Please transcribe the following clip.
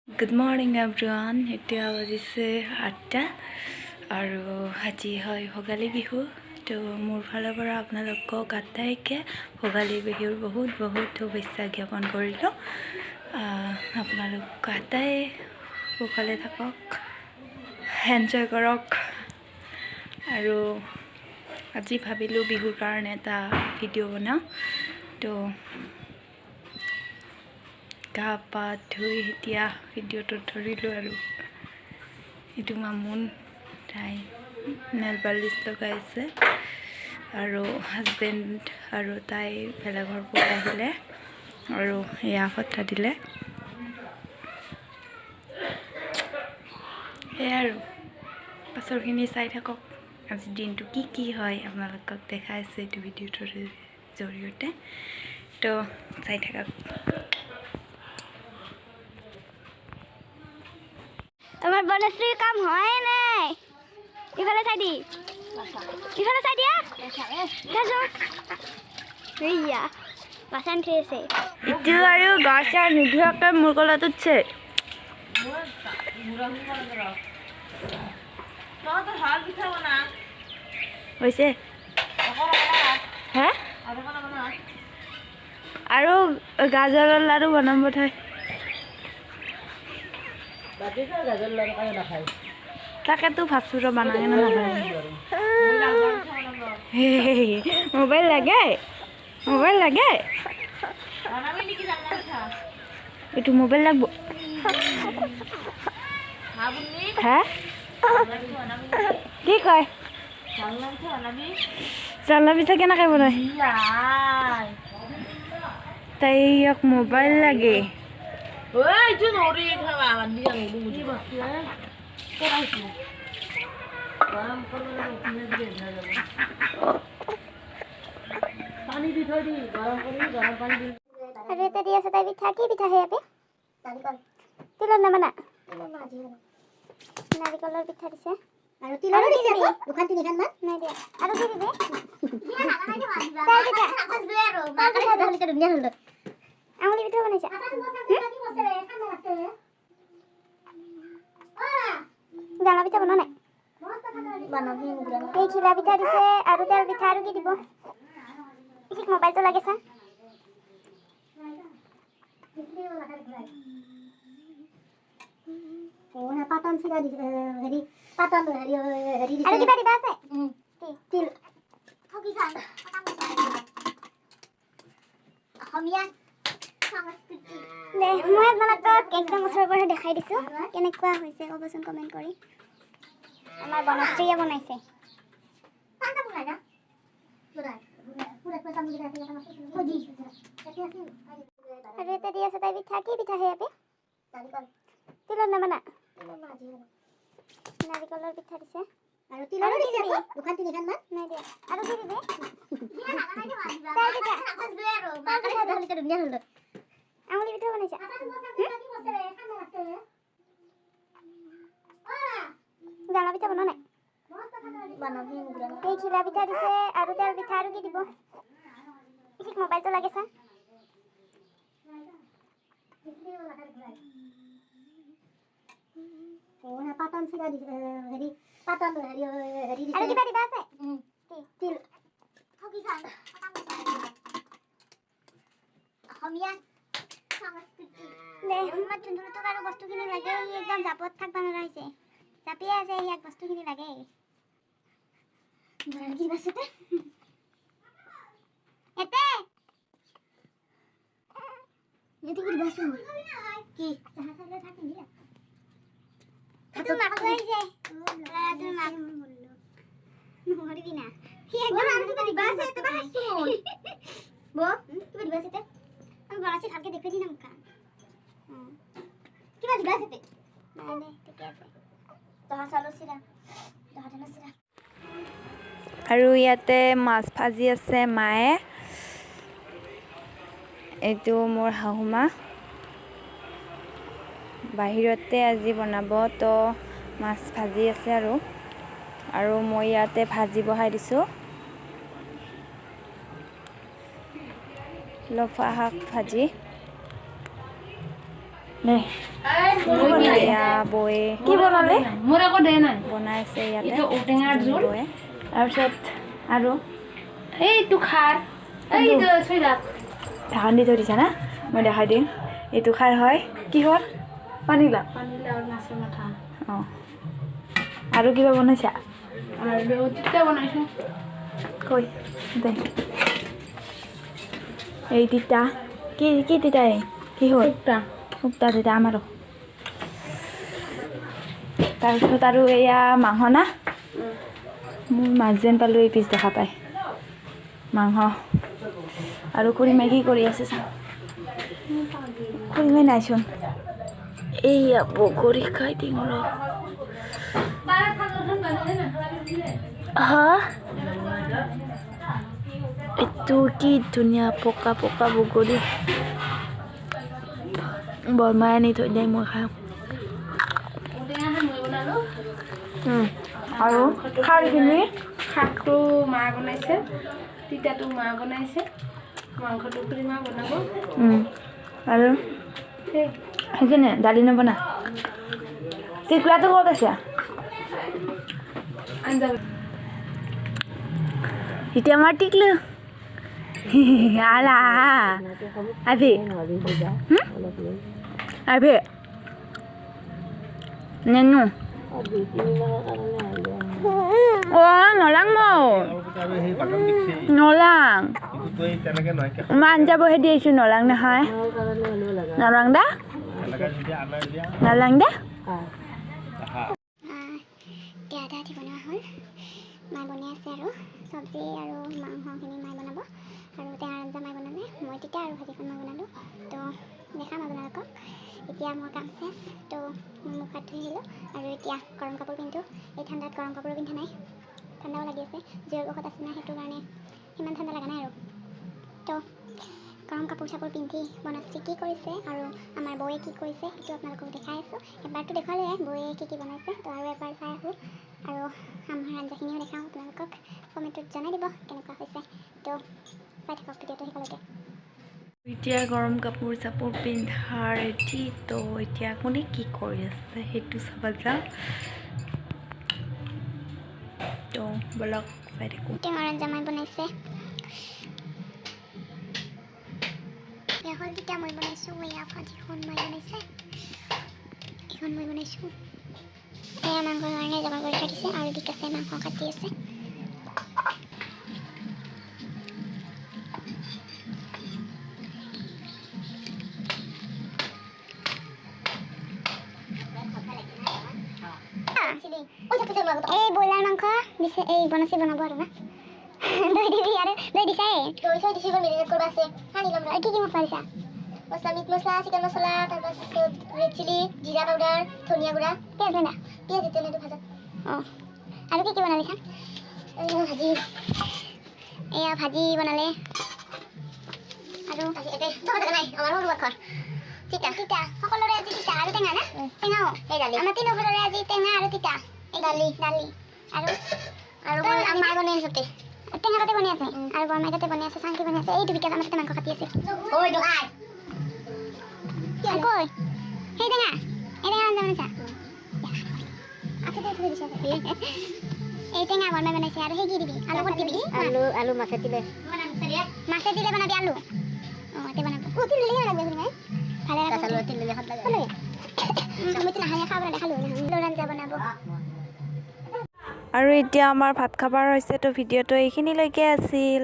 Good morning everyone. এতিয়া বাজিছে 8টা আৰু আজি হয় ভোগালী বিহু। তো মোৰ ফালৰ পৰা আপোনালোকক আটাইকে ভোগালী বিহুৰ বহুত শুভেচ্ছা জ্ঞাপন কৰিলোঁ। আপোনালোক আটাই সুখলে থাকক, এনজয় কৰক। আৰু আজি ভাবিলোঁ বিহুৰ কাৰণে এটা ভিডিঅ' বনাওঁ। তো গা পা ধুই এতিয়া ভিডিঅ'টো ধৰিলোঁ আৰু এইটো মামুন তাই নেল পালিচ লগাইছে আৰু হাজবেণ্ড আৰু তাই ভেলাঘৰ পৰা আহিলে আৰু এয়া ফটা দিলে। সেয়াই আৰু পাছৰখিনি চাই থাকক। আজি দিনটো কি হয় আপোনালোকক দেখাইছোঁ এইটো ভিডিঅ'টোৰ জৰিয়তে। তো চাই থাকক। আমার বনশ্রীর কাম হয় নাই। ইফালে চাই দি, ইফালে চাই দিয়া এইয়া বাচান থৈছে এতিয়া আৰু গা চা নোধোৱাকৈ মোৰ গলাত উঠছে। হৈছে হে আৰু গাজৰৰ লাড়ু বনাব থয়। তাকেতো ভাবছোঁ ৰ বনাই না নাখায়। মোবাইল লাগে, মোবাইল লাগে, এইটো মোবাইল লাগব। হা কি কয় চালনা পিঠা কেনেকৈ বনাই? তাইক মোবাইল লাগে। আৰু এটা দি আছে তাই পিঠা। কি পিঠা হে আপে? তিলৰ নামানা নাৰিকলৰ পিঠা দিছে আৰু তিলৰ দিছে দুখান তিনিখান মান নাই দিয়া আৰু কি দিবে আঙুলি পিঠা বনাইছে। জানা পিঠা বনোৱা নাই? এই খিলা পিঠা দিছে আৰু তেল পিঠা আৰু কি দিব? ঠিক মোবাইলটো লাগে চা। পাতন চিৰা দিছে হেৰি পাতন হেৰি দিছে আৰু কিবা দিবা আছে তিল ঠগি খান অসমীয়া সংস্কৃতি। মই আপোনালোকক একদম ওচৰৰ পৰা দেখাই দিছোঁ কেনেকুৱা হৈছে ক'বচোন কমেণ্ট কৰি। আমাৰ বনশ্ৰীয়ে বনাইছে। আৰু এটা দি আছে তাই পিঠা। কি পিঠা হে আপে? তিলৰ নামানা নাৰিকলৰ পিঠা দিছে আৰু তিলৰ দিছে দুখান তিনিখান মান নাই দিয়া আৰু কি দিবে আঙুলি পিঠা বনাইছে। জানা পিঠা বনোৱা নাই? এই খিলা পিঠা দিছে আৰু তেল পিঠা আৰু কি দিব? ঠিক মোবাইলটো লাগে চা। পাতন চিৰা দিছে হেৰি পাতন হেৰি দিছে আৰু কিবা দিবা আছে তিল ঠগি খান অসমীয়া সংস্কৃতি। আমাৰ চুন্দুলটোক আৰু বস্তুখিনি লাগে। সি একদম জাপত থাকবা নোৱাৰা হৈছে, জাপিয়ে আছে। ইয়াক বস্তুখিনি লাগে। কি বাচতে এতে এতে কি বাচো কি জাহা চালে থাকি দিয়া এটো মাকো আইছে এটো মাক নহরিবি না কি একদম আমি তো দিবা আছে তো বাসু বো তুমি দিবা আছে আমি বানাছি কালকে দেখে দিলাম কান কি দিবা আছে না না ঠিক আছে তোহা চালো সিরা তোহা জানা সিরা। আৰু ইয়াতে মাছ ভাজি আছে মায়ে। এইটো মোৰ শাহুমা বাহিৰতে আজি বনাব, তো মাছ ভাজি আছে আৰু মই ইয়াতে ভাজি বহাই দিছোঁ। লফা শাক ভাজি দে এয়া বৌয়ে কি বনালে মোৰ আকৌ দে নাই বনাইছে ইয়াতে এইটো ঔটেঙাৰ জোল বৌয়ে তাৰপিছত আৰু এইটো খাৰ এইটো চৈলাপ ঢাকন দি থৈ দিছা না মই দেখাই দিম এইটো খাৰ হয় কিহৰ পানীলাও পানীলাও মাছৰ মাথা অঁ আৰু কিবা বনাইছা আৰু তিতা বনাইছোঁ কৈ দে এই তিতা কি কি তিতা এই কি হ'ল শুক্তা তিতা আমাৰো তাৰপিছত আৰু এয়া মাংস না মোৰ মাছ যেন পালোঁ এই পিছ দেখা পায় মাংস আৰু খুৰীমাই কি কৰি আছে চাওঁ খুৰীমাই নাইচোন এইয়া বগৰী খাই দিম ৰ হা এইটো কি ধুনীয়া পকা পকা বগৰী বৰমাই আনি থৈ দিয়ে মই খাওঁ আৰু খাৰখিনি শাকটো মা বনাইছে তিতাটো মা বনাইছে মাংসটো খুৰীমা বনাব আৰু সেইখিনি দালি নবনা চিকলাটো ক'ত আছে আঞ্জা এতিয়া আমাৰ টিকলো আলা আভি আভি নেনু অঁ নলাং নলাং মই আঞ্জা বহে দিছোঁ নলাং নহয় নলাং দা নলাং দা আধা আধি বনোৱা হ'ল মায়ে বনাই আছে আৰু চব্জি আৰু মাংসখিনি মায়ে বনাব আৰু টেঙাৰ আঞ্জা মায়ে বনালে মই তিতা আৰু ভাজিখন মই বনালোঁ তো দেখাম আপোনালোকক এতিয়া মোৰ কাম চেছ তো মুখ হাত ধুই আহিলোঁ আৰু এতিয়া গৰম কাপোৰ পিন্ধোঁ এই ঠাণ্ডাত গৰম কাপোৰো পিন্ধা নাই ঠাণ্ডাও লাগি আছে জুইৰ কাষত আছে না সেইটো কাৰণে সিমান ঠাণ্ডা লগা নাই আৰু তো গৰম কাপোৰ চাপোৰ পিন্ধি বনশ্ৰী কি কৰিছে আৰু আমাৰ বৌয়ে কি কৰিছে সেইটো আপোনালোকক দেখাই আছোঁ এবাৰটো দেখুৱালোৱে বৌয়ে কি বনাইছে তো আৰু এবাৰ চাই আহোঁ আৰু আমাৰ আঞ্জাখিনিও দেখাওঁ আপোনালোকক কমেণ্টত জনাই দিব কেনেকুৱা হৈছে তো চাই থাকক ভিডিঅ'টো শেষলৈকে এতিয়া গৰম কাপোৰ চাপোৰ পিন্ধা ৰেডি তো এতিয়া কোনে কি কৰি আছে সেইটো চাব যাওঁ তো বলক চাই থাকোঁ টেঙাৰ আঞ্জা মায়ে বনাইছে এখন তিতা মই বনাইছোঁ এয়া ভাজিখন মই বনাইছে এইখন মই বনাইছোঁ এয়া মাংসৰ কাৰণে জমা কৰি থৈ দিছে আৰু বিকাশে মাংস কাটি আছে এই ব্ৰইলাৰ মাংস দিছে এই বনাইছে বনাব আৰু না দৈ দিবি আৰু দৈ দিছে দৈ চৈ দিছে মেৰিনেট কৰিব আছে সানি ল'ম আৰু কি কি মছলা দিছা মছলা মিট মছলা চিকেন মছলা তাৰপাছত ৰেড চিলি জিৰা পাউডাৰ ধনিয়া গুড়া পিঁয়াজ নাই না পিঁয়াজ এতিয়া নেটো ভাজা অঁ আৰু কি বনালিছা ভাজি এয়া ভাজি বনালে আৰু নাই আমাৰ সৰু ঘৰ তিতা তিতা সকলোৰে আজি তিতা আৰু টেঙা না টেঙাও এই দালি আমাৰ তিনিও ঘৰৰে আজি টেঙা আৰু তিতা এই দালি দালি আৰু মায়ে বনাই আছে টেঙা কাটি বনাই আছে আৰু বৰমাই কাটি বনাই আছে চাংকি বনাই আছে এইটো বিকাশ আমাৰ তাতে মাংস কাটি আছে কৈ দোকাই কৈ সেই টেঙা আঞ্জা বনাইছা এই টেঙা বৰমাই বনাইছে আৰু সেই কি দিবি আলু ক'ত দিবি আলু মাছে দিলে বনাবি আলু অঁ এতে বনাব তিল দিলে লাগবে ভালে আলু তিল দিলে হাত লাগে আমি তো নাহানে খাব দেখালো আঞ্জা বনাব আৰু এতিয়া আমাৰ ভাত খাবৰ হৈছে তো ভিডিঅ'টো এইখিনিলৈকে আছিল